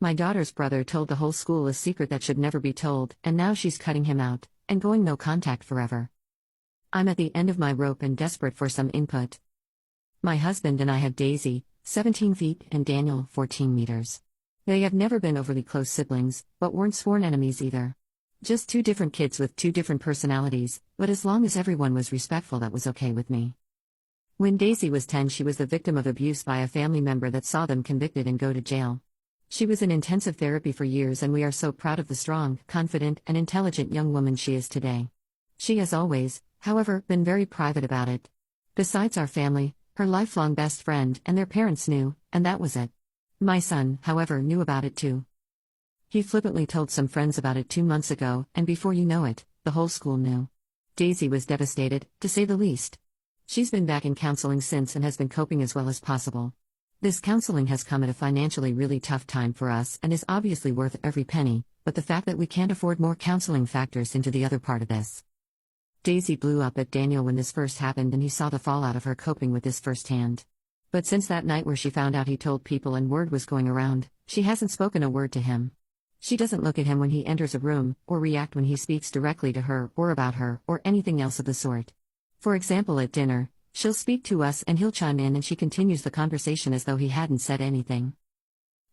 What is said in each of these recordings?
My daughter's brother told the whole school a secret that should never be told, and now she's cutting him out, and going no contact forever. I'm at the end of my rope and desperate for some input. My husband and I have Daisy, 17 feet, and Daniel, 14 meters. They have never been overly close siblings, but weren't sworn enemies either. Just two different kids with two different personalities, but as long as everyone was respectful, that was okay with me. When Daisy was 10, she was the victim of abuse by a family member that saw them convicted and go to jail. She was in intensive therapy for years, and we are so proud of the strong, confident, and intelligent young woman she is today. She has always, however, been very private about it. Besides our family, her lifelong best friend and their parents knew, and that was it. My son, however, knew about it too. He flippantly told some friends about it 2 months ago, and before you know it, the whole school knew. Daisy was devastated, to say the least. She's been back in counseling since and has been coping as well as possible. This counseling has come at a financially really tough time for us and is obviously worth every penny, but the fact that we can't afford more counseling factors into the other part of this. Daisy blew up at Daniel when this first happened, and he saw the fallout of her coping with this firsthand. But since that night where she found out he told people and word was going around, she hasn't spoken a word to him. She doesn't look at him when he enters a room, or react when he speaks directly to her or about her, or anything else of the sort. For example, at dinner, she'll speak to us and he'll chime in, and she continues the conversation as though he hadn't said anything.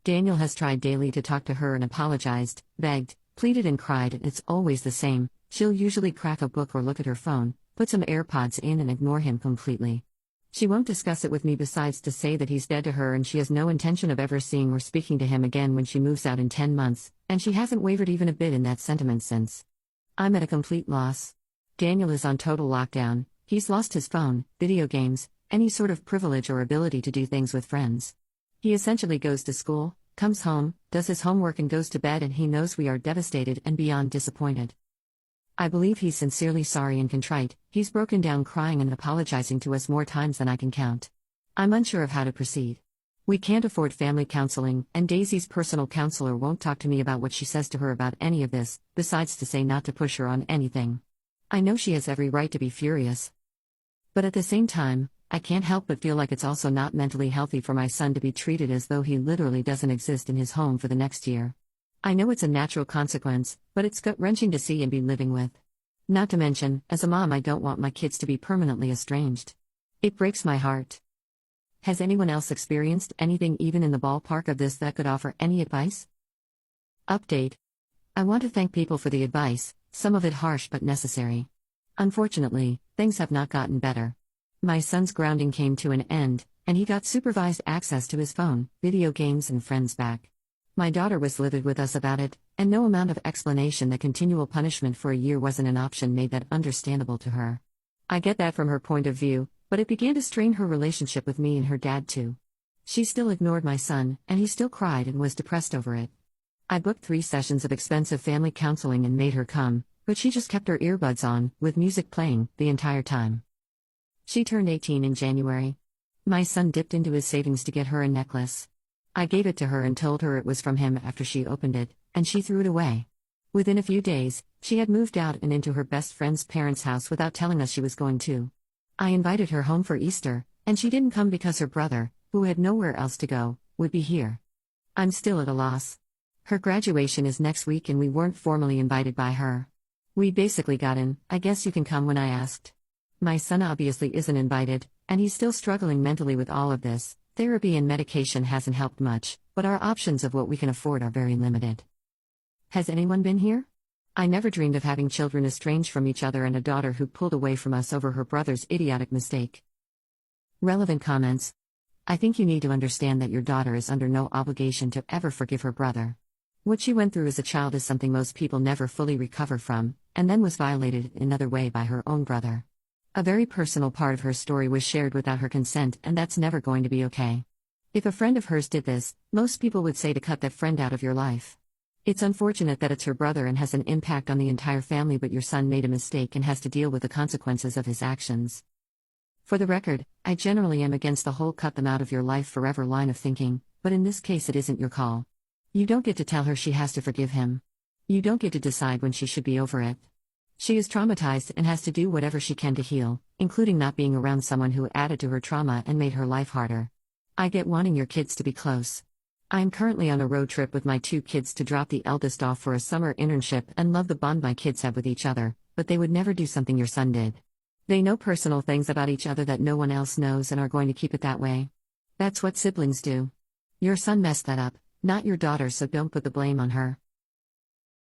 Daniel has tried daily to talk to her and apologized, begged, pleaded and cried, and it's always the same. She'll usually crack a book or look at her phone, put some AirPods in and ignore him completely. She won't discuss it with me besides to say that he's dead to her, and she has no intention of ever seeing or speaking to him again when she moves out in 10 months, and she hasn't wavered even a bit in that sentiment since. I'm at a complete loss. Daniel is on total lockdown. He's lost his phone, video games, any sort of privilege or ability to do things with friends. He essentially goes to school, comes home, does his homework and goes to bed, and he knows we are devastated and beyond disappointed. I believe he's sincerely sorry and contrite. He's broken down crying and apologizing to us more times than I can count. I'm unsure of how to proceed. We can't afford family counseling, and Daisy's personal counselor won't talk to me about what she says to her about any of this, besides to say not to push her on anything. I know she has every right to be furious. But at the same time, I can't help but feel like it's also not mentally healthy for my son to be treated as though he literally doesn't exist in his home for the next year. I know it's a natural consequence, but it's gut-wrenching to see and be living with. Not to mention, as a mom, I don't want my kids to be permanently estranged. It breaks my heart. Has anyone else experienced anything even in the ballpark of this that could offer any advice? Update. I want to thank people for the advice, some of it harsh but necessary. Unfortunately, things have not gotten better. My son's grounding came to an end, and he got supervised access to his phone, video games and friends back. My daughter was livid with us about it, and no amount of explanation that continual punishment for a year wasn't an option made that understandable to her. I get that from her point of view, but it began to strain her relationship with me and her dad too. She still ignored my son, and he still cried and was depressed over it. I booked 3 sessions of expensive family counseling and made her come, but she just kept her earbuds on, with music playing, the entire time. She turned 18 in January. My son dipped into his savings to get her a necklace. I gave it to her and told her it was from him after she opened it, and she threw it away. Within a few days, she had moved out and into her best friend's parents' house without telling us she was going to. I invited her home for Easter, and she didn't come because her brother, who had nowhere else to go, would be here. I'm still at a loss. Her graduation is next week and we weren't formally invited by her. We basically got in, I guess you can come, when I asked. My son obviously isn't invited, and he's still struggling mentally with all of this. Therapy and medication hasn't helped much, but our options of what we can afford are very limited. Has anyone been here? I never dreamed of having children estranged from each other and a daughter who pulled away from us over her brother's idiotic mistake. Relevant comments. I think you need to understand that your daughter is under no obligation to ever forgive her brother. What she went through as a child is something most people never fully recover from, and then was violated in another way by her own brother. A very personal part of her story was shared without her consent, and that's never going to be okay. If a friend of hers did this, most people would say to cut that friend out of your life. It's unfortunate that it's her brother and has an impact on the entire family, but your son made a mistake and has to deal with the consequences of his actions. For the record, I generally am against the whole cut them out of your life forever line of thinking, but in this case it isn't your call. You don't get to tell her she has to forgive him. You don't get to decide when she should be over it. She is traumatized and has to do whatever she can to heal, including not being around someone who added to her trauma and made her life harder. I get wanting your kids to be close. I am currently on a road trip with my 2 kids to drop the eldest off for a summer internship and love the bond my kids have with each other, but they would never do something your son did. They know personal things about each other that no one else knows and are going to keep it that way. That's what siblings do. Your son messed that up, not your daughter, so don't put the blame on her.